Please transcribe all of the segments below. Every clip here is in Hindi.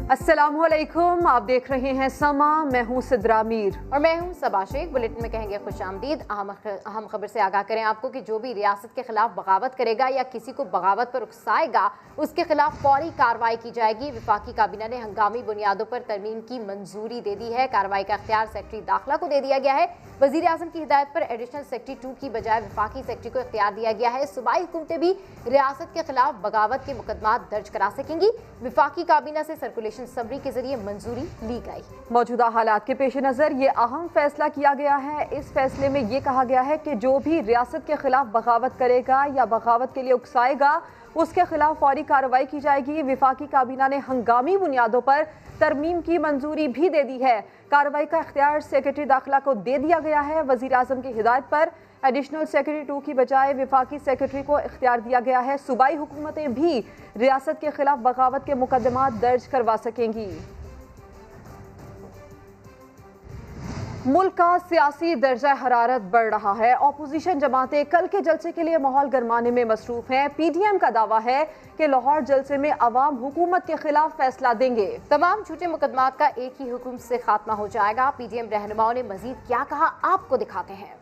अस्सलामुअलैकुम, आप देख रहे हैं समा। मैं हूं सिद्रा मीर और मैं हूं सबा शेख। बुलेटिन में कहेंगे खुश आमदीद। अहम खबर से आगाह करें आपको कि जो भी रियासत के खिलाफ बगावत करेगा या किसी को बगावत पर उकसाएगा उसके खिलाफ फौरी कार्रवाई की जाएगी। विफाकी काबीना ने हंगामी बुनियादों पर तरमीम की मंजूरी दे दी है। कार्रवाई का इख्तियार सेक्रेटरी दाखिला को दे दिया गया है। वजीर आजम की हिदायत पर एडिशनल सेक्रेटरी 2 की बजाय विफाकी सेक्रेटरी को इख्तियार दिया गया है। सूबाई हुकूमतें भी रियासत के खिलाफ बगावत के मुकदमात दर्ज करा सकेंगी। विफाकी काबीना से सर्कुलेशन समरी के जरिए मंजूरी ली गई। मौजूदा हालात के पेश नज़र ये अहम फैसला किया गया है। इस फैसले में ये कहा गया है कि जो भी रियासत के खिलाफ बगावत करेगा या बगावत के लिए उकसाएगा उसके खिलाफ फौरी कार्रवाई की जाएगी। विफाकी काबीना ने हंगामी बुनियादों पर तरमीम की मंजूरी भी दे दी है। कार्रवाई का इख्तियार सेक्रेटरी दाखिला को दे दिया गया है। वजीर आजम की हिदायत पर एडिशनल सेक्रेटरी 2 की बजाय विफाकी सेक्रेटरी को इख्तियार दिया गया है। सूबाई हुकूमतें भी रियासत के खिलाफ बगावत के मुकदमात दर्ज करवा सकेंगी। मुल्क का सियासी दर्जा हरारत बढ़ रहा है। ऑपोजिशन जमातें कल के जलसे के लिए माहौल गरमाने में मसरूफ हैं। PDM का दावा है कि लाहौर जलसे में अवाम हुकूमत के खिलाफ फैसला देंगे। तमाम झूठे मुकदमात का एक ही हुक्म से खात्मा हो जाएगा। PDM रहनुमाओं ने मजीद क्या कहा, आपको दिखाते हैं।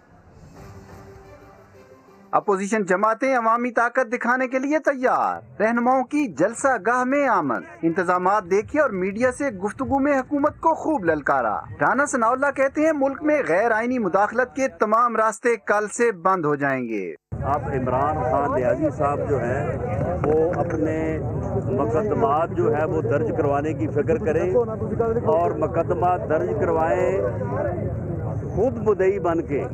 अपोजिशन जमातें अवामी ताकत दिखाने के लिए तैयार। रहनुमाओं की जलसा गाह में आमद। इंतजामात देखिए और मीडिया से गुफ्तगू में हुकूमत को खूब ललकारा। राना सनाउल्लाह कहते हैं मुल्क में गैर आईनी मुदाखलत के तमाम रास्ते कल से बंद हो जाएंगे। अब इमरान खान लियाजी साहब जो है वो अपने मुकदमात जो है वो दर्ज करवाने की फिक्र करें और मुकदमा दर्ज करवाएं, खुद मुद्दई बन के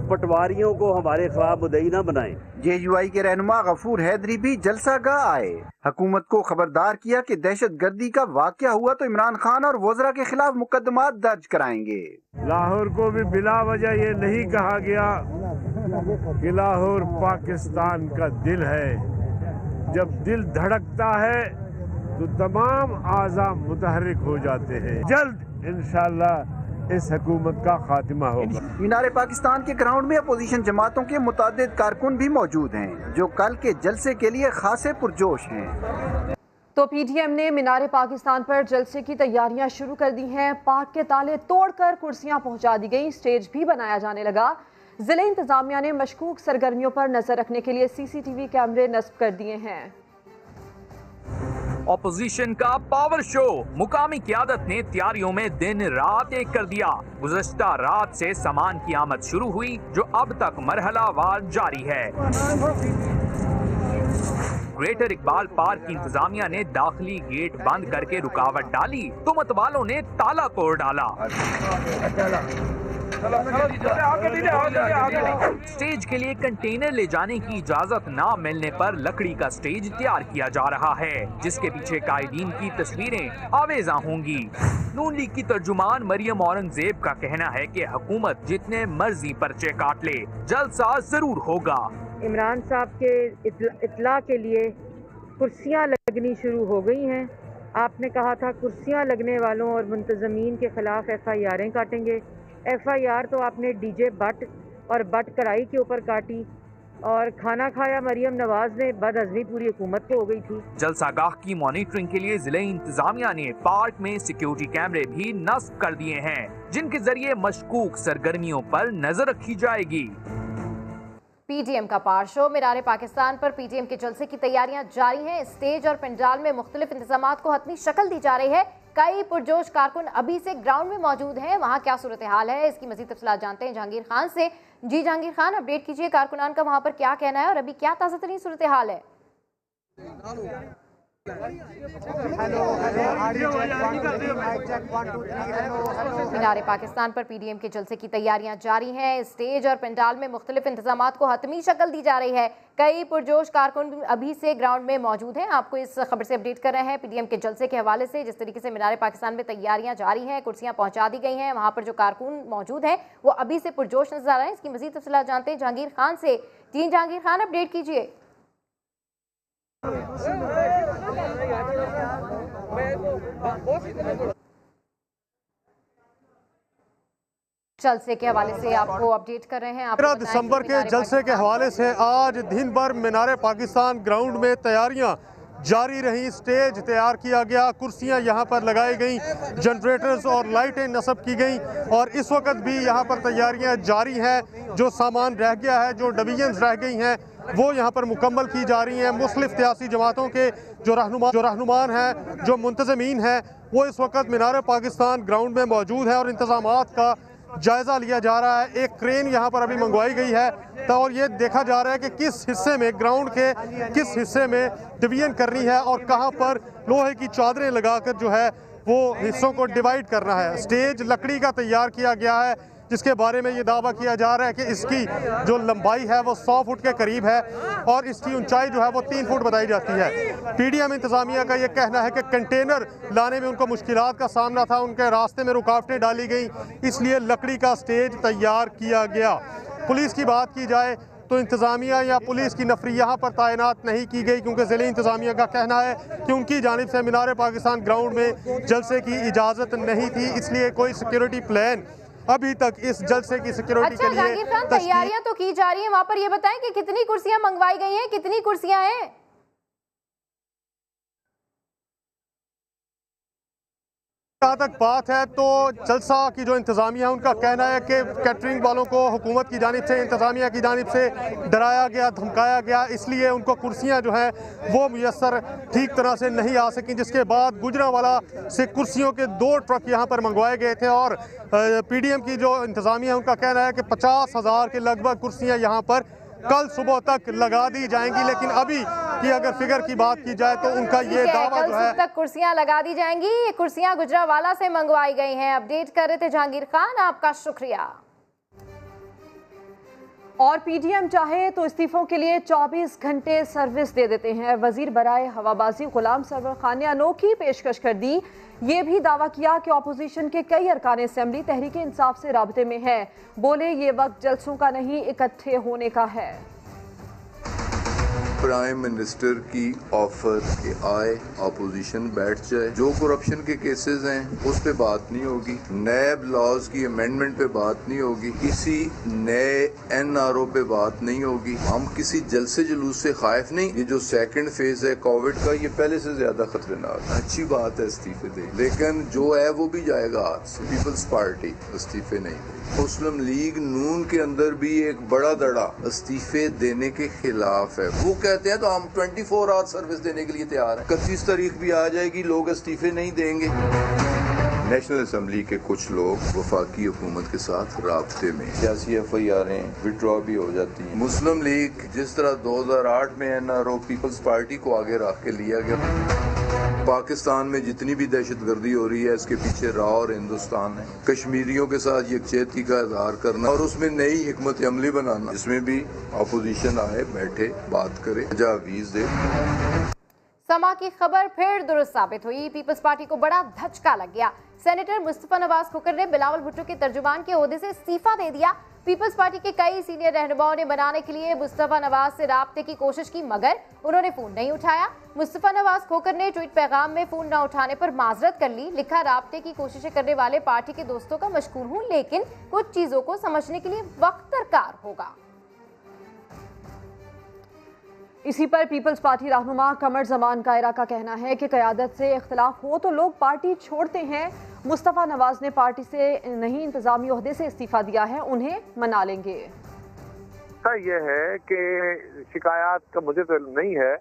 पटवारियों को हमारे खिलाफ मुद्दई न बनाएं। JUI के रहनुमा गफूर हैदरी भी जलसा गाह आए। हुकूमत को खबरदार किया कि दहशत गर्दी का वाकया हुआ तो इमरान खान और वज़रा के खिलाफ मुकदमात दर्ज कराएंगे। लाहौर को भी बिला वजह ये नहीं कहा गया कि लाहौर पाकिस्तान का दिल है। जब दिल धड़कता है तो तमाम आज़ा मुतहर्रिक हो जाते हैं। जल्द इंशाअल्लाह इस हुकूमत का खात्मा होगा। मीनार पाकिस्तान के ग्राउंड में अपोजिशन जमातों के मुतादिद कारकुन भी मौजूद हैं जो कल के जलसे के लिए खासे पुरजोश हैं। तो PDM ने मीनार पाकिस्तान पर जलसे की तैयारियां शुरू कर दी हैं। पार्क के ताले तोड़कर कुर्सियां पहुंचा दी गई, स्टेज भी बनाया जाने लगा। जिला इंतजामिया ने मशकूक सरगर्मियों पर नजर रखने के लिए CCTV कैमरे नस्ब कर दिए हैं। ऑपोजिशन का पावर शो, मुकामी क़यादत ने तैयारियों में दिन रात एक कर दिया। गुज़श्ता रात से सामान की आमद शुरू हुई जो अब तक मरहलावार जारी है। ग्रेटर इकबाल पार्क की इंतजामिया ने दाखिली गेट बंद करके रुकावट डाली तो मतवालों ने ताला तोड़ डाला। स्टेज के लिए कंटेनर ले जाने की इजाजत न मिलने पर लकड़ी का स्टेज तैयार किया जा रहा है जिसके पीछे कायदीन की तस्वीरें आवेजा होंगी। नून लीग की तर्जुमान मरियम औरंगजेब का कहना है कि हुकूमत जितने मर्जी पर्चे काट ले जलसा जरूर होगा। इमरान साहब के इतला के लिए कुर्सियां लगनी शुरू हो गई हैं। आपने कहा था कुर्सियां लगने वालों और मुंतजमीन के खिलाफ FIR काटेंगे। FIR तो आपने DJ भट्ट और भट्ट कढ़ाई के ऊपर काटी और खाना खाया मरियम नवाज ने बदअज़मी पूरी हुकूमत को हो गई थी। जलसागाह की मॉनिटरिंग के लिए जिले इंतजामिया ने पार्क में सिक्योरिटी कैमरे भी नस्ब कर दिए हैं जिनके जरिए मशकूक सरगर्मियों पर नजर रखी जाएगी। PDM का पार शो। मीनार पाकिस्तान पर PDM के जलसे की तैयारियां जारी हैं। स्टेज और पंडाल में मुख्तलिफ इंतजामात को हतमी शक्ल दी जा रही है। कई पुरजोश कारकुन अभी से ग्राउंड में मौजूद हैं। वहां क्या सूरत हाल है, इसकी मजीद तफसीलात जानते हैं जहांगीर खान से। जी जहांगीर खान, अपडेट कीजिए, कारकुनान का वहां पर क्या कहना है और अभी क्या ताज़ा तरीन सूरत हाल है? मीनार पाकिस्तान पर PDM के जलसे की तैयारियां जारी हैं। स्टेज और पंडाल में मुख्तलिफ इंतजामात को हतमी शक्ल दी जा रही है। कई पुरजोश कारकुन अभी से ग्राउंड में मौजूद हैं। आपको इस खबर से अपडेट कर रहे हैं PDM के जलसे के हवाले से। जिस तरीके से मीनार पाकिस्तान में तैयारियां जारी हैं, कुर्सियां पहुंचा दी गई हैं, वहां पर जो कारकुन मौजूद हैं वो अभी से पुरजोश नजर आ रहे हैं। इसकी मजीद तफसीलात जानते हैं जहांगीर खान से। जी जहांगीर खान, अपडेट कीजिए। जलसे के हवाले से आपको अपडेट कर रहे हैं। 13 दिसंबर के जलसे के हवाले से आज दिन भर मीनार पाकिस्तान ग्राउंड में तैयारियां जारी रही। स्टेज तैयार किया गया, कुर्सियां यहाँ पर लगाई गई, जनरेटर्स और लाइटें नस्ब की गई और इस वक्त भी यहाँ पर तैयारियाँ जारी हैं। जो सामान रह गया है, जो डिवीजन्स रह गई हैं, वो यहाँ पर मुकम्मल की जा रही हैं। मुख्तलिफ सियासी जमातों के जो रहनुमान हैं, जो मुंतज़मीन हैं, वो इस वक्त मीनार पाकिस्तान ग्राउंड में मौजूद है और इंतज़ामात का जायज़ा लिया जा रहा है। एक क्रेन यहाँ पर अभी मंगवाई गई है और ये देखा जा रहा है कि किस हिस्से में, ग्राउंड के किस हिस्से में डिवीजन करनी है और कहाँ पर लोहे की चादरें लगाकर जो है वो हिस्सों को डिवाइड करना है। स्टेज लकड़ी का तैयार किया गया है, जिसके बारे में ये दावा किया जा रहा है कि इसकी जो लंबाई है वो 100 फुट के करीब है और इसकी ऊंचाई जो है वो 3 फुट बताई जाती है। पीडीएम इंतज़ामिया का ये कहना है कि कंटेनर लाने में उनको मुश्किलात का सामना था, उनके रास्ते में रुकावटें डाली गई, इसलिए लकड़ी का स्टेज तैयार किया गया। पुलिस की बात की जाए तो इंतज़ामिया या पुलिस की नफरी यहाँ पर तैनात नहीं की गई, क्योंकि ज़िले इंतज़ामिया का कहना है कि उनकी जानिब से मीनार पाकिस्तान ग्राउंड में जलसे की इजाज़त नहीं थी, इसलिए कोई सिक्योरिटी प्लान अभी तक इस जलसे की सिक्योरिटी के लिए जहांगीर खान, तैयारियां तो की जा रही हैं, वहां पर ये बताएं कि कितनी कुर्सियां मंगवाई गई हैं, कितनी कुर्सियां हैं? जहाँ तक बात है तो जलसा की जो इंतज़ामिया है उनका कहना है कि कैटरिंग वालों को हुकूमत की जानिब से, इंतज़ामिया की जानिब से डराया गया, धमकाया गया, इसलिए उनको कुर्सियाँ जो हैं वो मुयस्सर ठीक तरह से नहीं आ सकी, जिसके बाद गुजरांवाला से कुर्सियों के 2 ट्रक यहाँ पर मंगवाए गए थे और पीडीएम की जो इंतज़ामिया है उनका कहना है कि 50,000 के लगभग कुर्सियाँ यहाँ पर कल सुबह तक लगा दी जाएंगी। लेकिन अभी की अगर फिगर की बात की जाए तो उनका ये दावा जो है, कल तक कुर्सियां लगा दी जाएंगी। ये कुर्सियां गुजरांवाला से मंगवाई गई हैं। अपडेट कर रहे थे जहांगीर खान, आपका शुक्रिया। और पीडीएम चाहे तो इस्तीफों के लिए 24 घंटे सर्विस दे देते हैं। वजीर बराए हवाबाजी गुलाम सरवर खान ने अनोखी पेशकश कर दी। ये भी दावा किया कि अपोजिशन के कई अरकान असेंबली तहरीक इंसाफ से राब्ते में है। बोले ये वक्त जलसों का नहीं, इकट्ठे होने का है। प्राइम मिनिस्टर की ऑफर के आए, अपोजिशन बैठ जाए, जो करप्शन के केसेस हैं उस पे बात नहीं होगी, नैब लॉज की अमेंडमेंट पे बात नहीं होगी, किसी नए एनआरओ पे बात नहीं होगी। हम किसी जलसे जुलूस से खाइफ नहीं। ये जो सेकंड फेज है कोविड का, ये पहले से ज्यादा खतरनाक। अच्छी बात है इस्तीफे दे, लेकिन जो है वो भी जाएगा हाथ से। पीपल्स पार्टी इस्तीफे नहीं देगी। मुस्लिम लीग नून के अंदर भी एक बड़ा दड़ा इस्तीफे देने के खिलाफ है। वो कहते हैं तो हम 24 आवर सर्विस देने के लिए तैयार हैं। 31 तारीख भी आ जाएगी, लोग इस्तीफे नहीं देंगे। नेशनल असेंबली के कुछ लोग वफाकी हुकूमत के साथ राब्ते में, सियासी FIR विड्रॉ भी हो जाती हैं। मुस्लिम लीग जिस तरह 2008 में NRO पीपल्स पार्टी को आगे रख के लिया गया। पाकिस्तान में जितनी भी दहशतगर्दी हो रही है, इसके पीछे राह और हिंदुस्तान है। कश्मीरियों के साथ यकजहती का इजहार करना और उसमें नई हिकमत अमली बनाना, जिसमें भी अपोजिशन आए, बैठे, बात करे, तजावीज़ दे। समा की खबर फिर दुरुस्त साबित हुई। पीपल्स पार्टी को बड़ा धचका लग गया। सेनेटर मुस्तफा नवाज खोकर ने बिलावल भुट्टो के तर्जुमान के ओहदे से इस्तीफा दे दिया। पीपल्स पार्टी के कई सीनियर रहनुमाओं ने बनाने के लिए मुस्तफा नवाज से राब्ते की कोशिश की, मगर उन्होंने फोन नहीं उठाया। मुस्तफा नवाज खोकर ने ट्वीट पैगाम में फोन न उठाने पर माजरत कर ली। लिखा, राब्ते की कोशिशें करने वाले पार्टी के दोस्तों का मशकूर हूं, लेकिन कुछ चीजों को समझने के लिए वक्त दरकार होगा। इसी पर पीपल्स पार्टी रहनुमा कमर जमान कायरा का कहना है कि क़यादत से इख्तिलाफ हो तो लोग पार्टी छोड़ते हैं। मुस्तफ़ा नवाज ने पार्टी से नहीं, इंतजामी ओहदे से इस्तीफा दिया है, उन्हें मना लेंगे। यह है कि शिकायत का मुझे तो नहीं है,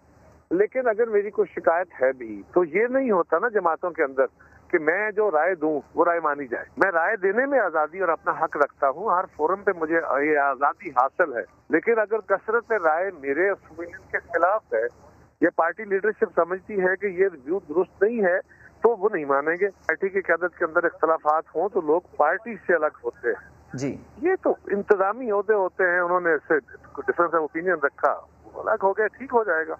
लेकिन अगर मेरी कोई शिकायत है भी तो ये नहीं होता ना जमातों के अंदर कि मैं जो राय दूं वो राय मानी जाए। मैं राय देने में आजादी और अपना हक रखता हूं, हर फोरम पे मुझे ये आजादी हासिल है। लेकिन अगर कसरत राय मेरे ओपिनियन के खिलाफ है, ये पार्टी लीडरशिप समझती है कि ये व्यू दुरुस्त नहीं है, तो वो नहीं मानेंगे। पार्टी की क़यादत के अंदर इख्तलाफात हों तो लोग पार्टी से अलग होते हैं जी। ये तो इंतजामी ओहदे होते हैं, उन्होंने इससे डिफरेंस ऑफ ओपिनियन रखा, वो अलग हो गया, ठीक हो जाएगा।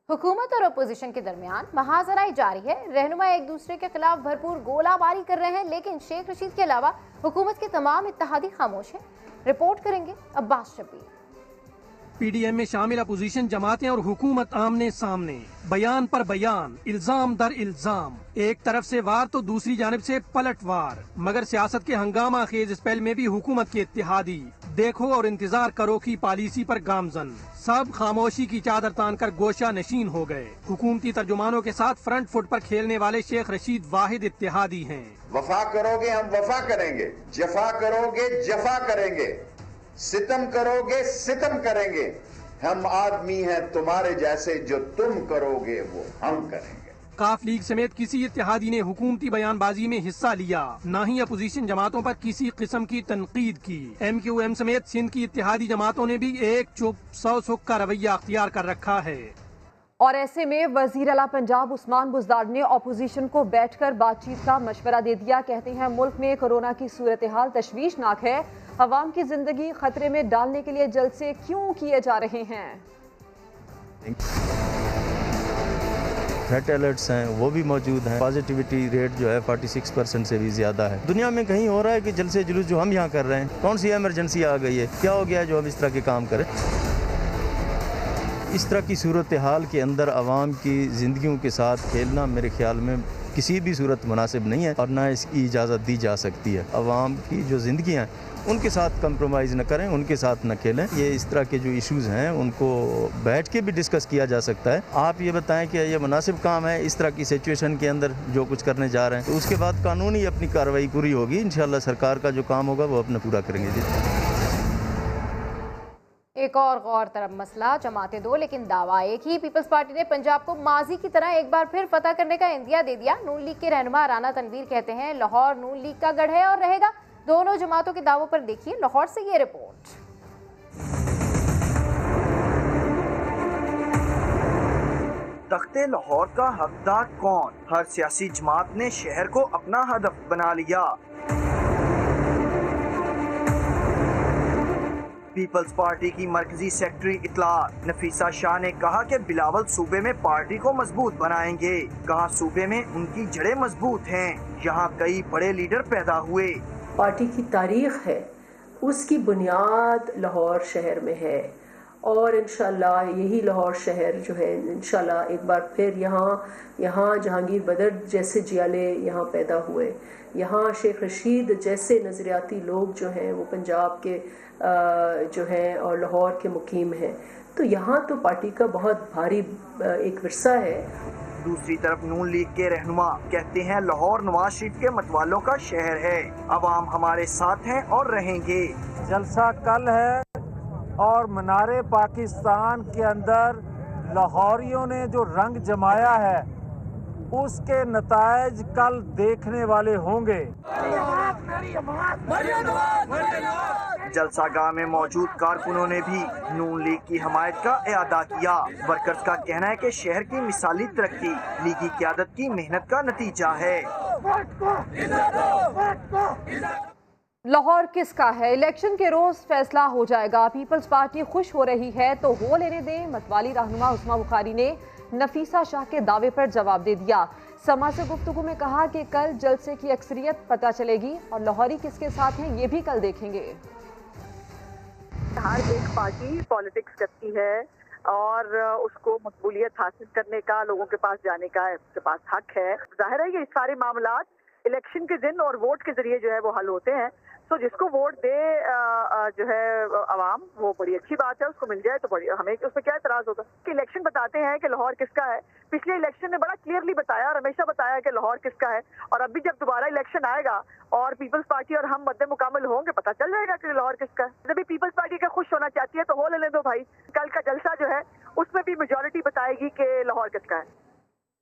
हुकूमत और अपोजिशन के दरमियान महाजराई जारी है। रहनुमा एक दूसरे के खिलाफ भरपूर गोलाबारी कर रहे हैं, लेकिन शेख रशीद के अलावा हुकूमत के तमाम इत्तेहादी खामोश हैं। रिपोर्ट करेंगे अब्बास शबीर। पीडीएम में शामिल अपोजिशन जमातें और हुकूमत आमने सामने, बयान पर बयान, इल्जाम दर इल्जाम, एक तरफ से वार तो दूसरी जानिब से पलटवार। मगर सियासत के हंगामा खेज स्पेल में भी हुकूमत के इत्तेहादी देखो और इंतजार करो की पॉलिसी पर गामजन। सब खामोशी की चादर तान कर गोशा नशीन हो गए। हुकूमती तर्जुमानों के साथ फ्रंट फुट पर खेलने वाले शेख रशीद वाहिद इत्तेहादी हैं। वफा करोगे हम वफा करेंगे, जफा करोगे जफा करेंगे, सितम करोगे सितम करेंगे। हम आदमी हैं तुम्हारे जैसे, जो तुम करोगे वो हम करेंगे। काफ लीग समेत किसी इत्तेहादी ने हुकूमती बयानबाजी में हिस्सा लिया, न ही अपोजिशन जमातों पर किसी किस्म की तनकीद की। MQM समेत सिंध की इत्तेहादी जमातों ने भी एक चुप 100 सुख का रवैया अख्तियार कर रखा है। और ऐसे में वजीर आला पंजाब उस्मान बुज़दार ने अपोजिशन को बैठकर बातचीत का मशवरा दे दिया। कहते हैं मुल्क में कोरोना की सूरत हाल तशवीशनाक है, अवाम की जिंदगी खतरे में डालने के लिए जलसे क्यों किए जा रहे हैं। थ्रेट अलर्ट्स हैं वो भी मौजूद हैं। पॉजिटिविटी रेट जो है 46% से भी ज़्यादा है। दुनिया में कहीं हो रहा है कि जलसे जुलूस जो हम यहाँ कर रहे हैं, कौन सी इमरजेंसी आ गई है, क्या हो गया है जो हम इस तरह के काम करें। इस तरह की सूरत हाल के अंदर आवाम की ज़िंदगियों के साथ खेलना मेरे ख्याल में किसी भी सूरत मुनासिब नहीं है और ना इसकी इजाज़त दी जा सकती है। आवाम की जो ज़िंदगियाँ हैं उनके साथ कंप्रोमाइज़ न करें, उनके साथ न खेलें। ये इस तरह के जो इश्यूज़ हैं उनको बैठ के भी डिस्कस किया जा सकता है। आप ये बताएं कि ये मुनासिब काम है इस तरह की सिचुएशन के अंदर जो कुछ करने जा रहे हैं, तो उसके बाद कानूनी अपनी कार्रवाई पूरी होगी। इंशाल्लाह सरकार का जो काम होगा वो अपना पूरा करेंगे। जी एक और गौर तरफ मसला, जमातें दो लेकिन दावा एक ही। पीपल्स पार्टी ने पंजाब को माजी की तरह एक बार फिर फतह करने का इंदिया दे दिया। नून लीग के रहनुमा राना तनवीर कहते हैं लाहौर नून लीग का गढ़ है और रहेगा। दोनों जमातों के दावों पर देखिए लाहौर से ये रिपोर्ट। तख्ते लाहौर का हकदार कौन? हर सियासी जमात ने शहर को अपना हदफ बना लिया। पीपल्स पार्टी की मरकजी सेक्रेटरी इतलात नफीसा शाह ने कहा कि बिलावल सूबे में पार्टी को मजबूत बनाएंगे। कहा सूबे में उनकी जड़ें मजबूत हैं, यहाँ कई बड़े लीडर पैदा हुए। पार्टी की तारीख है, उसकी बुनियाद लाहौर शहर में है और इंशाल्लाह यही लाहौर शहर जो है इंशाल्लाह एक बार फिर यहाँ जहांगीर बदर जैसे जियाले यहाँ पैदा हुए, यहाँ शेख रशीद जैसे नज़रियाती लोग जो हैं वो पंजाब के जो हैं और लाहौर के मुकीम हैं, तो यहाँ तो पार्टी का बहुत भारी एक विरसा है। दूसरी तरफ नून लीग के रहनुमा कहते हैं लाहौर नवाज शरीफ के मतवालों का शहर है, अवाम हमारे साथ हैं और रहेंगे। जलसा कल है और मनारे पाकिस्तान के अंदर लाहौरियों ने जो रंग जमाया है उसके नतायज कल देखने वाले होंगे। जलसागाह में मौजूद कारकुनों ने भी नून लीग की हमायत का इआदा किया। वर्कर्स का कहना है कि शहर की मिसाली तरक्की लीगी क़यादत की मेहनत का नतीजा है। लाहौर किसका है? इलेक्शन के रोज फैसला हो जाएगा। पीपल्स पार्टी खुश हो रही है तो हो लेने दें। मतवाली रहनुमा उस्मा बुखारी ने नफीसा शाह के दावे पर जवाब दे दिया। समा से गुफ्तगू में कहा कि कल जलसे की अक्सरियत पता चलेगी और लाहौरी किसके साथ हैं ये भी कल देखेंगे। हर एक पार्टी पॉलिटिक्स करती है और उसको मकबूलियत हासिल करने का, लोगों के पास जाने का उसके पास हक है। जाहिर है ये सारे मामलात इलेक्शन के दिन और वोट के जरिए जो है वो हल होते हैं। तो जिसको वोट दे जो है अवाम, वो बड़ी अच्छी बात है, उसको मिल जाए तो बड़ी, हमें उसमें क्या एतराज होगा कि इलेक्शन बताते हैं कि लाहौर किसका है। पिछले इलेक्शन ने बड़ा क्लियरली बताया और हमेशा बताया कि लाहौर किसका है, और अभी जब दोबारा इलेक्शन आएगा और पीपल्स पार्टी और हम मद्दे मुकाबल होंगे, पता चल जाएगा कि लाहौर किसका है। जब भी पीपल्स पार्टी का खुश होना चाहती है तो हो लेने दो भाई। कल का जलसा जो है उसमें भी मेजॉरिटी बताएगी कि लाहौर किसका है।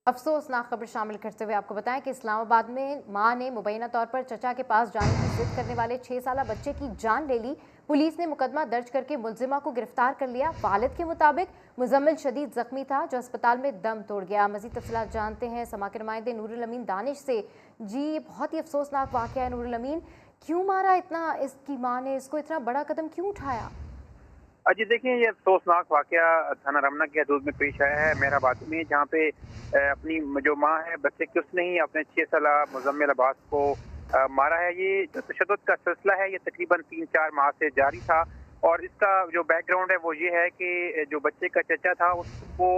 अफसोसनाक खबर शामिल करते हुए आपको बताएं कि इस्लामाबाद में मां ने मुबैना तौर पर चचा के पास जाने की जिद करने वाले 6 साला बच्चे की जान ले ली। पुलिस ने मुकदमा दर्ज करके मुलजिमा को गिरफ्तार कर लिया। वालिद के मुताबिक मुजम्मिल शदीद जख्मी था जो अस्पताल में दम तोड़ गया। मजीद तफसीलात जानते हैं समा के नुमाइंदे नूरुल अमीन दानिश से। जी, बहुत ही अफसोसनाक वाक़या है नूरुल अमीन, क्यों मारा इतना इसकी माँ ने, इसको इतना बड़ा कदम क्यों उठाया? जी देखिए, ये अफसोसनाक वाक़या थाना रमना के हदूद में पेश आया है मेहराबाद में, जहाँ पे अपनी जो माँ है बच्चे की, उसने ही अपने 6 साला मुजम्मिल अब्बास को मारा है। ये जो तशद्दुद का सिलसिला है ये तकरीबन 3-4 माह से जारी था और इसका जो बैकग्राउंड है वो ये है कि जो बच्चे का चचा था उसको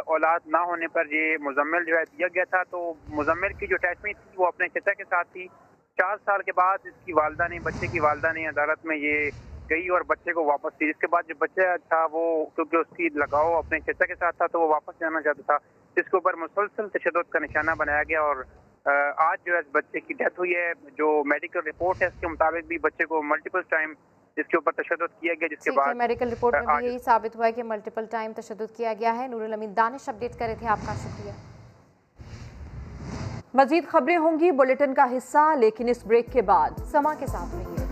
औलाद ना होने पर ये मुजम्मिल जो है दिया गया था। तो मुजम्मिल की जो अटैचमेंट थी वो अपने चचा के साथ थी। 4 साल के बाद इसकी वालदा ने, बच्चे की वालदा ने अदालत में ये गई और बच्चे को वापस दी, जिसके बाद जो बच्चा था वो क्योंकि उसकी लगाव अपने चाचा के साथ था तो वो वापस जाना चाहता था, जिसके ऊपर मुसलसल तशद्दुद का निशाना बनाया गया और आज जो है बच्चे की डेथ हुई है। जो मेडिकल रिपोर्ट है उसके मुताबिक भी बच्चे को मल्टीपल टाइम इसके ऊपर तशद्दुद किया गया, जिसके बाद मेडिकल रिपोर्ट में भी यही साबित हुआ है कि मल्टीपल टाइम तशद्दुद किया गया है। नूरुल अमीन दानिश अपडेट कर रहे थे, आपका शुक्रिया। मजीद खबरें होंगी बुलेटिन का हिस्सा, लेकिन इस ब्रेक के बाद समा के साथ रहिए।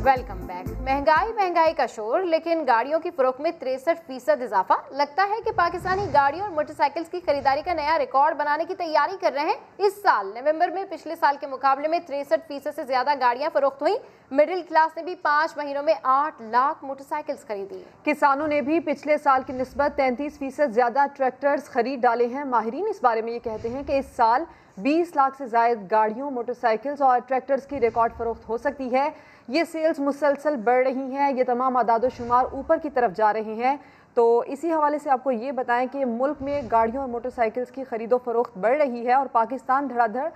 Welcome back. महंगाई का शोर, लेकिन गाड़ियों की फरोख्त में 63% इजाफा। लगता है कि पाकिस्तानी गाड़ियों और मोटरसाइकिल्स की खरीदारी का नया रिकॉर्ड बनाने की तैयारी कर रहे हैं। इस साल नवंबर में पिछले साल के मुकाबले में 63% से ज्यादा गाड़ियां फरोख्त हुई। मिडिल क्लास ने भी 5 महीनों में 8 लाख मोटरसाइकिल्स खरीदी। किसानों ने भी पिछले साल की निस्बत 33% ज्यादा ट्रैक्टर्स खरीद डाले हैं। माहिरीन इस बारे में ये कहते हैं कि इस साल 20 लाख से ज्यादा गाड़ियों, मोटरसाइकिल्स और ट्रैक्टर्स की रिकॉर्ड फरोख्त हो सकती है। ये सेल्स मुसलसल बढ़ रही हैं, ये तमाम आदाद-ओ-शुमार ऊपर की तरफ जा रहे हैं। तो इसी हवाले से आपको ये बताएं कि मुल्क में गाड़ियों और मोटरसाइकिल्स की खरीदो फरोख्त बढ़ रही है और पाकिस्तान धड़ाधड़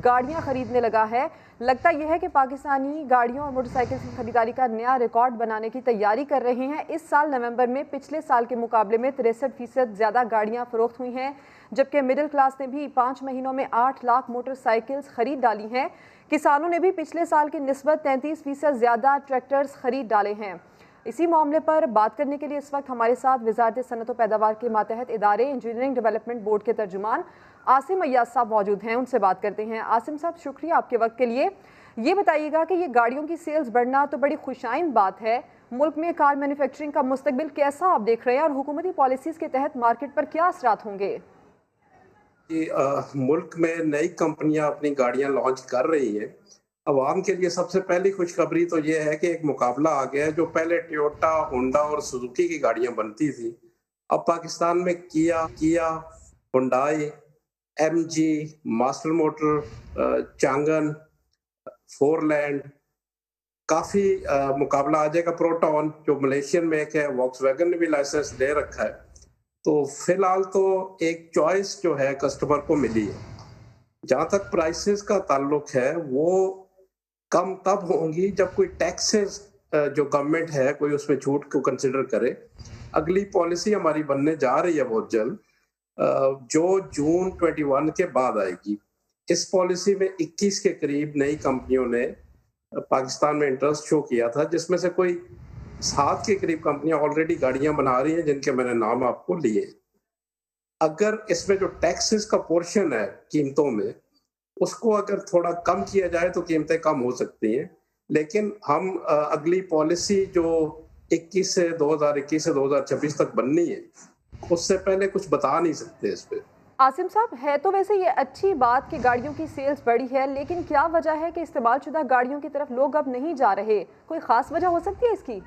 गाड़ियां खरीदने लगा है। लगता यह है कि पाकिस्तानी गाड़ियों और मोटरसाइकिल्स की खरीदारी का नया रिकॉर्ड बनाने की तैयारी कर रहे हैं। इस साल नवंबर में पिछले साल के मुकाबले में 63% ज़्यादा गाड़ियाँ फरोख्त हुई हैं, जबकि मिडिल क्लास ने भी 5 महीनों में 8 लाख मोटरसाइकिल्स खरीद डाली हैं। किसानों ने भी पिछले साल की निस्बत 33% ज़्यादा ट्रैक्टर्स खरीद डाले हैं। इसी मामले पर बात करने के लिए इस वक्त हमारे साथ वजारत सनत व पैदावार के मातहत इदारे इंजीनियरिंग डेवलपमेंट बोर्ड के तर्जुमान आसिम अय्याज साहब मौजूद हैं। उनसे बात करते हैं। आसिम साहब, शुक्रिया आपके वक्त के लिए। ये बताइएगा कि ये गाड़ियों की सेल्स बढ़ना तो बड़ी खुशाइन बात है, मुल्क में कार मैन्युफैक्चरिंग का मुस्तकबिल कैसा आप देख रहे हैं और हुकूमती पॉलिसीज़ के तहत मार्केट पर क्या असरात होंगे? मुल्क में नई कंपनियां अपनी गाड़ियां लॉन्च कर रही हैं। अवाम के लिए सबसे पहली खुशखबरी तो ये है कि एक मुकाबला आ गया है। जो पहले टोयोटा, होंडा और सुजुकी की गाड़ियां बनती थी, अब पाकिस्तान में किया, Hyundai, MG, master motor, Changan, फोरलैंड, काफ़ी मुकाबला आ जाएगा। प्रोटॉन जो मलेशियन मेक है, वॉक्सवैगन ने भी लाइसेंस ले रखा है। तो फिलहाल तो एक चॉइस जो है कस्टमर को मिली है। जहाँ तक प्राइसेस का ताल्लुक है, वो कम तब होंगी जब कोई टैक्सेस जो गवर्नमेंट है कोई उसमें छूट को कंसिडर करे। अगली पॉलिसी हमारी बनने जा रही है बहुत जल्द, जो जून 21 के बाद आएगी। इस पॉलिसी में 21 के करीब नई कंपनियों ने पाकिस्तान में इंटरेस्ट शो किया था, जिसमें से कोई 7 के करीब कंपनियां ऑलरेडी गाड़ियां बना रही हैं, जिनके मैंने नाम आपको लिए। अगर इसमें जो टैक्सेस का पोर्शन है कीमतों में, उसको अगर थोड़ा कम किया जाए तो कीमतें कम हो सकती हैं। लेकिन हम अगली पॉलिसी जो 2021 से 2026 तक बननी है, उससे पहले कुछ बता नहीं सकते इस पे। आसिम साहब, है तो वैसे ये अच्छी बात कि गाड़ियों की सेल्स बढ़ी है, लेकिन क्या वजह है कि इस्तेमालशुदा गाड़ियों की तरफ लोग अब नहीं जा रहे? कोई खास वजह हो सकती है इसकी?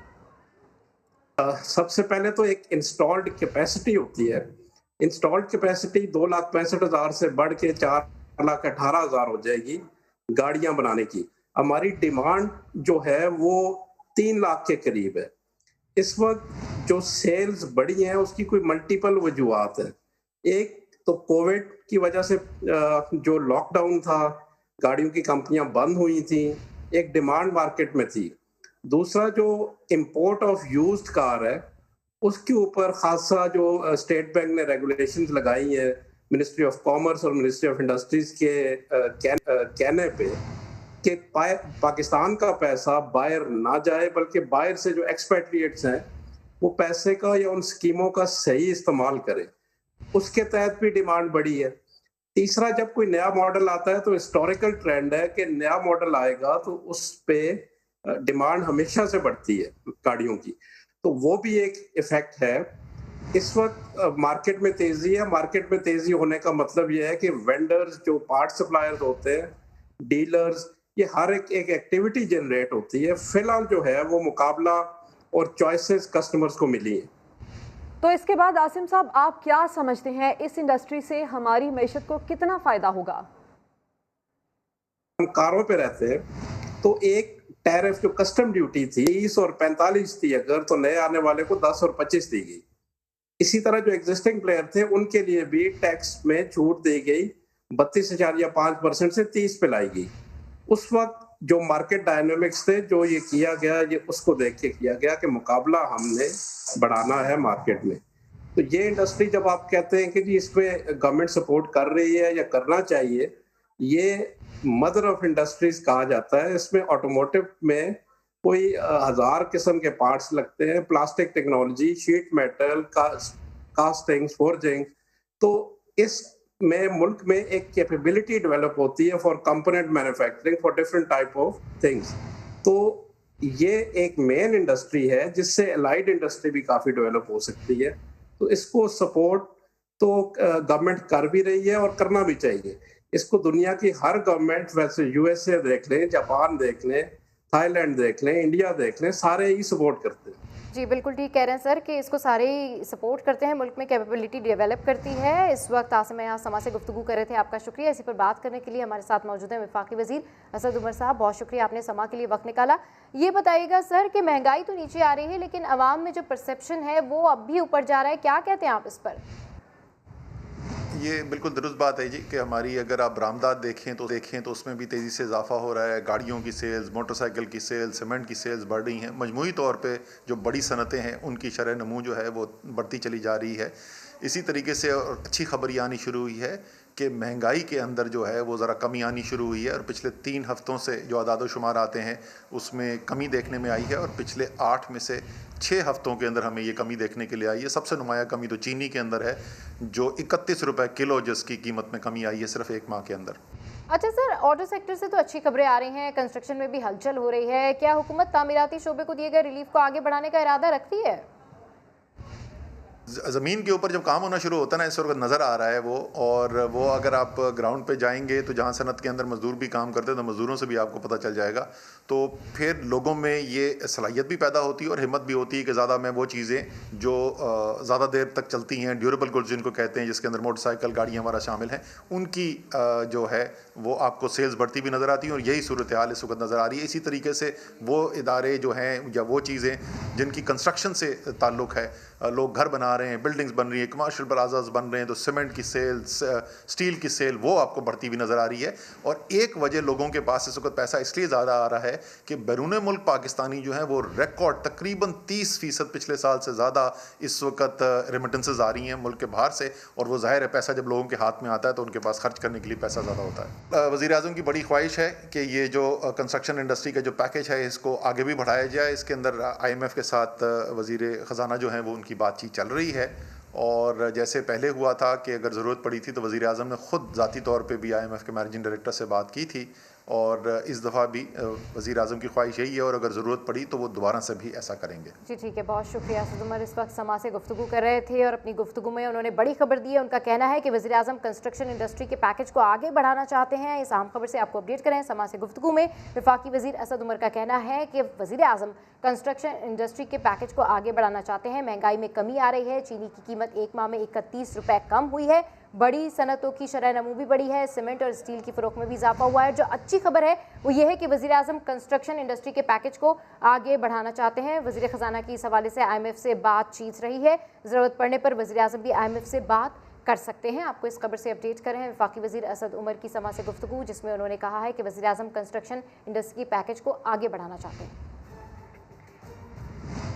सबसे पहले तो एक इंस्टॉल्ड कैपेसिटी होती है। इंस्टॉल्ड कैपेसिटी 2,65,000 से बढ़ के 4,18,000 हो जाएगी गाड़ियां बनाने की। हमारी डिमांड जो है वो 3 लाख के करीब है। इस वक्त जो सेल्स बढ़ी हैं उसकी कोई मल्टीपल वजूहात है। एक तो कोविड की वजह से जो लॉकडाउन था, गाड़ियों की कंपनियां बंद हुई थी, एक डिमांड मार्केट में थी। दूसरा, जो इंपोर्ट ऑफ यूज्ड कार है उसके ऊपर खासा जो स्टेट बैंक ने रेगुलेशंस लगाई है, मिनिस्ट्री ऑफ कॉमर्स और मिनिस्ट्री ऑफ इंडस्ट्रीज के कहने पे कि पाकिस्तान का पैसा बाहर ना जाए, बल्कि बाहर से जो एक्सपेट्रिएट्स हैं वो पैसे का या उन स्कीमों का सही इस्तेमाल करें। उसके तहत भी डिमांड बढ़ी है। तीसरा, जब कोई नया मॉडल आता है तो हिस्टोरिकल ट्रेंड है कि नया मॉडल आएगा तो उस पे डिमांड हमेशा से बढ़ती है गाड़ियों की, तो वो भी एक इफेक्ट है। इस वक्त मार्केट में तेजी है। मार्केट में तेजी होने का मतलब यह है कि वेंडर्स, जो पार्ट सप्लायर्स होते हैं, डीलर्स, ये हर एक एक्टिविटी जनरेट होती है। फिलहाल जो है वो मुकाबला और चॉइसेस कस्टमर्स को मिली है। तो इसके बाद आसिम साहब, आप क्या समझते हैं इस इंडस्ट्री से हमारी मईशत को कितना फायदा होगा? हम कारों पे रहते हैं तो एक टैरिफ जो कस्टम ड्यूटी थी 30 और 45 थी, अगर तो नए आने वाले को 10 और 25 दी गई। इसी तरह जो एग्जिस्टिंग प्लेयर थे उनके लिए भी टैक्स में छूट दी गई, 32.5% से 30 पे लाएगी। उस वक्त जो मार्केट डायनामिक्स थे, जो ये किया गया, ये उसको देख के किया गया कि मुकाबला हमने बढ़ाना है मार्केट में। तो ये इंडस्ट्री जब आप कहते हैं कि जी इसमें गवर्नमेंट सपोर्ट कर रही है या करना चाहिए, ये मदर ऑफ इंडस्ट्रीज कहा जाता है। इसमें ऑटोमोटिव में कोई 1000 किस्म के पार्ट्स लगते हैं, plastic technology, sheet metal, castings, forging. तो इस में मुल्क में एक कैपेबिलिटी डेवलप होती है for component manufacturing for different type of things. तो ये एक मेन इंडस्ट्री है जिससे अलाइड इंडस्ट्री भी काफ़ी डेवलप हो सकती है। तो इसको सपोर्ट तो गवर्नमेंट कर भी रही है और करना भी चाहिए। इसको दुनिया की हर गवर्नमेंट, वैसे यूएसए देख लें, जापान देख लें, थाईलैंड देख लें, इंडिया देख लें, सारे ही सपोर्ट करते हैं। जी बिल्कुल ठीक कह रहे हैं सर कि इसको सारे ही सपोर्ट करते हैं, मुल्क में कैपेबिलिटी डेवलप करती है। इस वक्त आसिम यहाँ समा से गुफ्तगू कर रहे थे, आपका शुक्रिया। इसी पर बात करने के लिए हमारे साथ मौजूद हैं वफाकी वजीर असद उमर साहब, बहुत शुक्रिया आपने समा के लिए वक्त निकाला। ये बताइएगा सर कि महंगाई तो नीचे आ रही है लेकिन अवाम में जो परसेप्शन है वो अब भी ऊपर जा रहा है, क्या कहते हैं आप इस पर? ये बिल्कुल दुरुस्त बात है जी कि हमारी अगर आप बरामदात देखें तो उसमें भी तेज़ी से इजाफा हो रहा है। गाड़ियों की सेल्स, मोटरसाइकिल की सेल्स, सीमेंट की सेल्स बढ़ रही हैं। मजमूई तौर पे जो बड़ी सनतें हैं उनकी शरह नमू जो है वो बढ़ती चली जा रही है। इसी तरीके से और अच्छी खबर ये आनी शुरू हुई है कि महंगाई के अंदर जो है वो ज़रा कमी आनी शुरू हुई है और पिछले 3 हफ्तों से जो आदाद शुमार आते हैं उसमें कमी देखने में आई है और पिछले 8 में से 6 हफ्तों के अंदर हमें ये कमी देखने के लिए आई है। सबसे नुमाया कमी तो चीनी के अंदर है जो 31 रुपये किलो जिसकी कीमत में कमी आई है सिर्फ 1 माह के अंदर। अच्छा सर, ऑटो सेक्टर से तो अच्छी खबरें आ रही हैं, कंस्ट्रक्शन में भी हलचल हो रही है, क्या हुकूमत तामीराती शोबे को दिए गए रिलीफ को आगे बढ़ाने का इरादा रखती है? ज़मीन के ऊपर जब काम होना शुरू होता है ना, इस वक्त नज़र आ रहा है वो, और वो अगर आप ग्राउंड पे जाएंगे तो जहाँ सनत के अंदर मज़दूर भी काम करते हैं तो मज़दूरों से भी आपको पता चल जाएगा। तो फिर लोगों में ये सलाहियत भी पैदा होती है और हिम्मत भी होती है कि ज़्यादा मैं वो चीज़ें जो ज़्यादा देर तक चलती हैं, ड्यूरेबल गुड्स जिनको कहते हैं, जिसके अंदर मोटरसाइकिल, गाड़ियाँ हमारा शामिल हैं, उनकी जो है वो आपको सेल्स बढ़ती भी नज़र आती हैं और यही सूरत हाल इस वक्त नज़र आ रही है। इसी तरीके से वो इदारे जो हैं या वो चीज़ें जिनकी कंस्ट्रक्शन से ताल्लुक़ है, लोग घर बना रहे हैं, बिल्डिंग्स बन रही हैं, कमर्शियल प्लाजाज बन रहे हैं, तो सीमेंट की सेल्स, स्टील की सेल वो आपको बढ़ती हुई नज़र आ रही है। और एक वजह लोगों के पास इस वक्त पैसा इसलिए ज़्यादा आ रहा है कि बैरून मुल्क पाकिस्तानी जो हैं वो रिकॉर्ड तकरीबन 30% पिछले साल से ज़्यादा इस वक्त रेमिटेंसेज आ रही हैं मुल्क के बाहर से, और वो ज़ाहिर है पैसा जब लोगों के हाथ में आता है तो उनके पास खर्च करने के लिए पैसा ज़्यादा होता है। वज़ीर आज़म की बड़ी ख्वाहिश है कि ये जो कंस्ट्रक्शन इंडस्ट्री का जो पैकेज है इसको आगे भी बढ़ाया जाए। इसके अंदर IMF के साथ वज़ीर ख़जाना जो हैं वो उनकी बातचीत चल रही है, और जैसे पहले हुआ था कि अगर ज़रूरत पड़ी थी तो वज़ीर आज़म ने ख़ुद ज़ाती तौर पे भी IMF के मैनेजिंग डायरेक्टर से बात की थी, और इस दफ़ा भी वज़ीर आज़म की ख्वाहिश यही है और अगर ज़रूरत पड़ी तो वो दोबारा से भी ऐसा करेंगे। जी ठीक है, बहुत शुक्रिया। असद उमर इस वक्त समा से गुफ्तगू कर रहे थे और अपनी गुफ्तगू में उन्होंने बड़ी खबर दी है। उनका कहना है कि वज़ीर आज़म कंस्ट्रक्शन इंडस्ट्री के पैकेज को आगे बढ़ाना चाहते हैं। इस अहम खबर से आपको अपडेट करें। समा से गुफ्तगू में वफाकी वज़ीर असद उमर का कहना है कि वज़ीर आज़म कंस्ट्रक्शन इंडस्ट्री के पैकेज को आगे बढ़ाना चाहते हैं। महंगाई में कमी आ रही है, चीनी की कीमत 1 माह में 31 रुपये कम हुई है, बड़ी सनतों की शरह नमू भी बढ़ी है, सीमेंट और स्टील की फ़रोख्त में भी इजाफा हुआ है। जो अच्छी खबर है वो ये है कि वज़ीर आज़म कंस्ट्रक्शन इंडस्ट्री के पैकेज को आगे बढ़ाना चाहते हैं। वज़ीर ख़जाना की इस हवाले से IMF से बातचीत रही है, ज़रूरत पड़ने पर वज़ीर आज़म भी IMF से बात कर सकते हैं। आपको इस खबर से अपडेट कर रहे हैं वफाकी वज़ीर असद उमर की समा से गुफ्तगू, जिसमें उन्होंने कहा है कि वज़ीर आज़म कंस्ट्रक्शन इंडस्ट्री के पैकेज को आगे बढ़ाना चाहते हैं।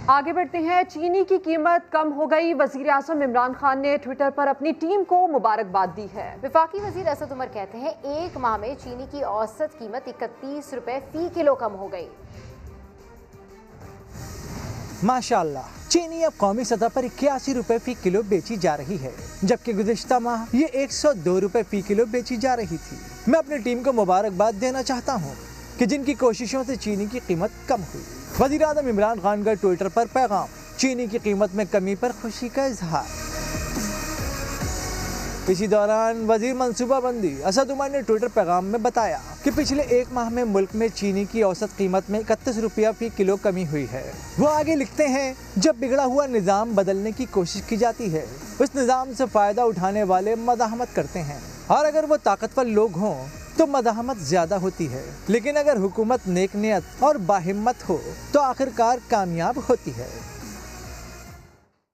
आगे बढ़ते हैं। चीनी की कीमत कम हो गई, वज़ीर आज़म इमरान खान ने ट्विटर पर अपनी टीम को मुबारकबाद दी है। वफाकी वज़ीर असद उमर कहते हैं 1 माह में चीनी की औसत कीमत 31 रुपये फ़ी किलो कम हो गई। माशाअल्लाह, चीनी अब कौमी सतह पर 81 रुपये फ़ी किलो बेची जा रही है, जबकि गुज़िश्ता माह ये 102 रुपये फ़ी किलो बेची जा रही थी। मैं अपनी टीम को मुबारकबाद देना चाहता हूँ कि जिनकी कोशिशों से चीनी की कीमत कम हुई। वज़ीर आज़म इमरान खान का ट्विटर पर पैगाम, चीनी की कीमत में कमी पर खुशी का इजहार। इसी दौरान वज़ीर मनसूबाबंदी असद उमर ने ट्विटर पैगाम में बताया कि पिछले 1 माह में मुल्क में चीनी की औसत कीमत में 31 रुपया फ़ी किलो कमी हुई है। वो आगे लिखते हैं, जब बिगड़ा हुआ निज़ाम बदलने की कोशिश की जाती है, उस निज़ाम से फ़ायदा उठाने वाले मज़ाहमत करते हैं, और अगर वो ताकतवर लोग हों तो मज़ाहमत ज़्यादा होती है, लेकिन अगर हुकूमत नेक नियत और बाहिम्मत हो तो आखिरकार कामयाब होती है।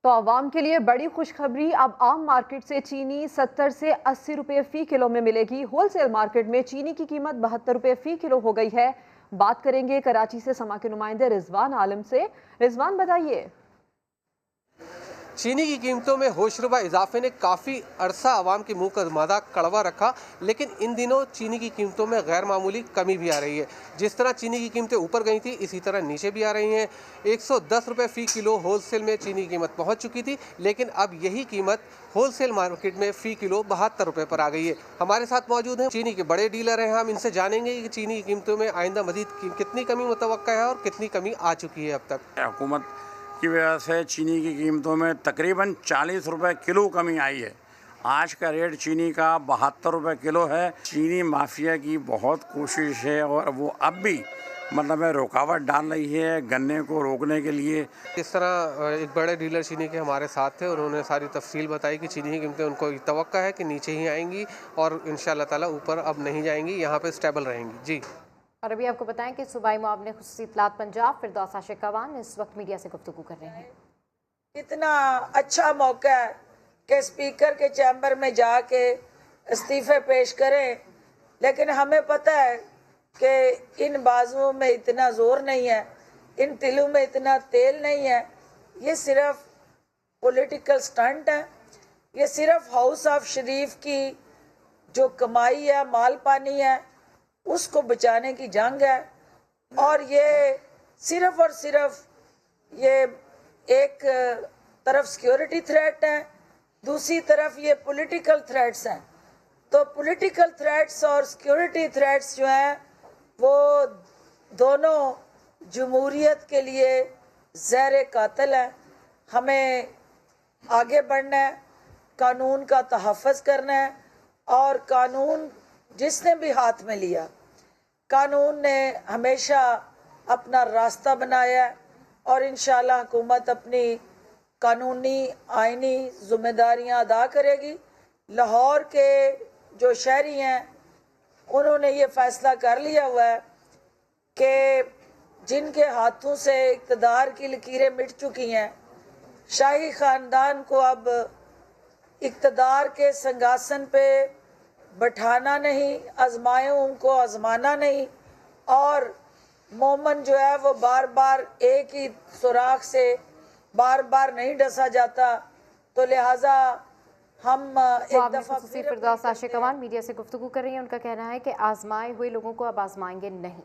तो आवाम के लिए बड़ी खुशखबरी, अब आम मार्केट से चीनी 70 से 80 रुपए फी किलो में मिलेगी। होलसेल मार्केट में चीनी की कीमत 72 रुपए फी किलो हो गई है। बात करेंगे कराची से समा के नुमाइंदे रिजवान आलम से। रिजवान बताइए। चीनी की कीमतों में होशरुबा इजाफे ने काफ़ी अरसा आवाम के मुंह का मादा कड़वा रखा, लेकिन इन दिनों चीनी की कीमतों में गैर मामूली कमी भी आ रही है। जिस तरह चीनी की कीमतें ऊपर गई थी, इसी तरह नीचे भी आ रही हैं। 110 रुपये फ़ी किलो होलसेल में चीनी की कीमत पहुंच चुकी थी, लेकिन अब यही कीमत होलसेल मार्केट में फ़ी किलो 72 रुपये पर आ गई है। हमारे साथ मौजूद हैं चीनी के बड़े डीलर हैं, हम इनसे जानेंगे कि चीनी की कीमतों में आइंदा मज़ीद कितनी कमी मुतवक्का है और कितनी कमी आ चुकी है अब तक। हुकूमत की वजह से चीनी की कीमतों में तकरीबन 40 रुपये किलो कमी आई है। आज का रेट चीनी का 72 रुपये किलो है। चीनी माफिया की बहुत कोशिश है और वो अब भी मतलब रुकावट डाल रही है गन्ने को रोकने के लिए। इस तरह एक बड़े डीलर चीनी के हमारे साथ थे, उन्होंने सारी तफसील बताई कि चीनी की कीमतें उनको तवक्का है कि नीचे ही आएंगी और इंशाअल्लाह ताला ऊपर अब नहीं जाएंगी, यहाँ पे स्टेबल रहेंगी। जी, और अभी आपको बताएं कि सूबाई मुआविन खुसूसी इत्तलात पंजाब फिरदौस आशिकावान इस वक्त मीडिया से गुफ्तगू कर रहे हैं। इतना अच्छा मौका है कि स्पीकर के चैम्बर में जाके इस्तीफे पेश करें, लेकिन हमें पता है कि इन बाजुओं में इतना जोर नहीं है, इन तिलों में इतना तेल नहीं है। ये सिर्फ पॉलिटिकल स्टंट है, ये सिर्फ हाउस ऑफ शरीफ की जो कमाई है, माल पानी है, उसको बचाने की जंग है। और ये सिर्फ और सिर्फ ये एक तरफ सिक्योरिटी थ्रेट है, दूसरी तरफ ये पॉलिटिकल थ्रेट्स हैं। तो पॉलिटिकल थ्रेट्स और सिक्योरिटी थ्रेट्स जो हैं वो दोनों जमहूरियत के लिए ज़हर कातिल है। हमें आगे बढ़ना है, कानून का तहफ़्फ़ुज़ करना है, और कानून जिसने भी हाथ में लिया, कानून ने हमेशा अपना रास्ता बनाया है और इंशाअल्लाह हुकूमत अपनी कानूनी आइनी जिम्मेदारियां अदा करेगी। लाहौर के जो शहरी हैं उन्होंने ये फ़ैसला कर लिया हुआ है कि जिनके हाथों से इक़्तिदार की लकीरें मिट चुकी हैं, शाही ख़ानदान को अब इक़्तिदार के सिंहासन पे बैठाना नहीं, आजमाए उनको आजमाना नहीं। और मोमन जो है वो बार बार एक ही सुराख से बार बार नहीं डसा जाता, तो लिहाजा हम एक दफ़ा फिर फिरदौस आशिकावान मीडिया से गुफ्तगू कर रही हैं। उनका कहना है कि आजमाए हुए लोगों को अब आजमाएंगे नहीं।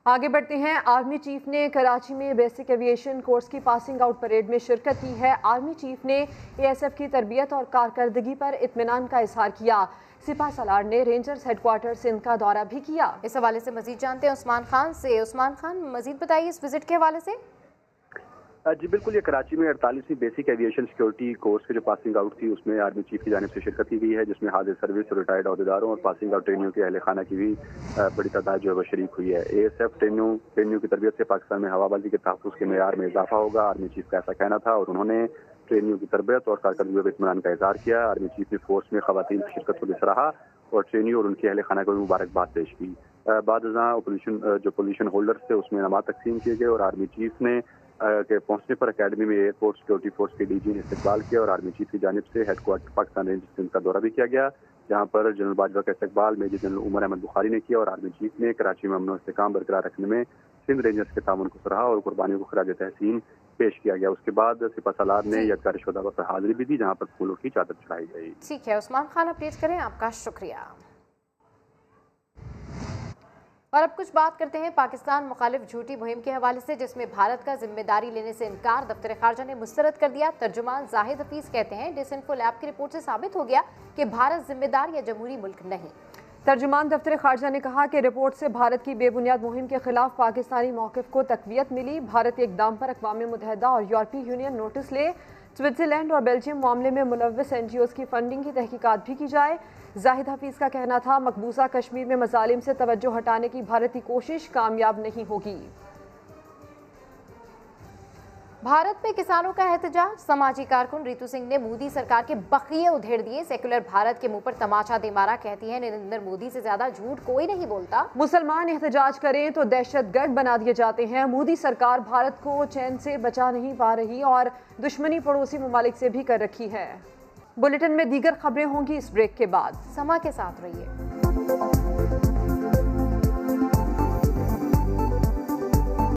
आगे बढ़ते हैं। आर्मी चीफ ने कराची में बेसिक एविएशन कोर्स की पासिंग आउट परेड में शिरकत की है। आर्मी चीफ ने ASF की तरबियत और कारकर्दगी पर इत्मीनान का इजहार किया। सिपा सलार ने रेंजर्स हेडक्वार्टर सिंध का दौरा भी किया। इस हवाले से मजीद जानते हैं उस्मान खान से। उस्मान खान, मजीद बताइए इस विजिट के हवाले से। जी बिल्कुल, ये कराची में 48वीं बेसिक एविएशन सिक्योरिटी कोर्स की जो पासिंग आउट थी उसमें आर्मी चीफ की जानिब से शिरकत की गई है, जिसमें हाजिर सर्विस और रिटायर्ड अहदेदारों और पासिंग आउट ट्रेनियों के अहले खाना की भी बड़ी तादाद जो है वो शरीक हुई है। ASF ट्रेनियों की तरबियत से पाकिस्तान में हवाबाजी के तहफ़्फ़ुज़ के मेयार में इजाफा होगा, आर्मी चीफ का ऐसा कहना था और उन्होंने ट्रेनियों की तरबियत और कारकर्दगी पर इत्मीनान का इजहार किया। आर्मी चीफ ने फोर्स में ख़वातीन की शिरकत को भी सराहा और ट्रेनियों और उनके अहले खाना को भी मुबारकबाद पेश की। बाद जो पोजीशन होल्डर्स थे उसमें इनामात तकसीम किए गए और आर्मी चीफ ने के पहुंचने पर अकेडमी में एयरपोर्ट सिक्योरिटी फोर्स के DG ने इस्तकबाल किया और आर्मी चीफ की जानिब से हेडक्वार्टर पाकिस्तान रेंज सिंध का दौरा भी किया गया, जहां पर जनरल बाजवा का इस्तकबाल मेजर जनरल उमर अहमद बुखारी ने किया और आर्मी चीफ ने कराची में अमन और इस्तेकाम बरकरार रखने में सिंध रेंजर्स के ताउन को सराहा और कुर्बानियों को खराज तहसीन पेश किया गया। उसके बाद सिपा सलार ने यदगार शोधा पर हाजिरी भी दी, जहाँ पर फूलों की चादर चढ़ाई गई। ठीक है उस्मान खान, अपडेट करें, आपका शुक्रिया। और अब कुछ बात करते हैं पाकिस्तान मुखालिफ झूठी मुहिम के हवाले से, जिसमें भारत का जिम्मेदारी लेने से इनकार दफ्तर खारजा ने मुस्तरद कर दिया। तर्जुमान जाहिद हफीज कहते हैं डिसइंफो लैब की रिपोर्ट से साबित हो गया कि भारत जिम्मेदार या जमहूरी मुल्क नहीं। तर्जुमान दफ्तर खारजा ने कहा कि रिपोर्ट से भारत की बेबुनियाद मुहिम के खिलाफ पाकिस्तानी मौक़िफ़ को तक़वियत मिली। भारतीय इक़दाम पर अक़वाम मुत्तहिदा और यूरोपीय यूनियन नोटिस ले। स्विट्ज़रलैंड और बेल्जियम मामले में मुलव्वस NGOs की फंडिंग की तहकीकात भी की जाए। जाहिद हफीज़ का कहना था मकबूजा कश्मीर में मज़ालिम से तवज्जो हटाने की भारत की कोशिश कामयाब नहीं होगी। भारत में किसानों का एहतजाज। समाजी कारकुन रितु सिंह ने मोदी सरकार के बखिए उधेड़ दिए। सेक्युलर भारत के मुंह पर तमाचा दे मारा। कहती है नरेंद्र मोदी से ज्यादा झूठ कोई नहीं बोलता। मुसलमान एहतजाज करें तो दहशतगर्द बना दिए जाते हैं। मोदी सरकार भारत को चैन से बचा नहीं पा रही और दुश्मनी पड़ोसी ममालिक से भी कर रखी है। बुलेटिन में दीगर खबरें होंगी इस ब्रेक के बाद। समा के साथ रहिए।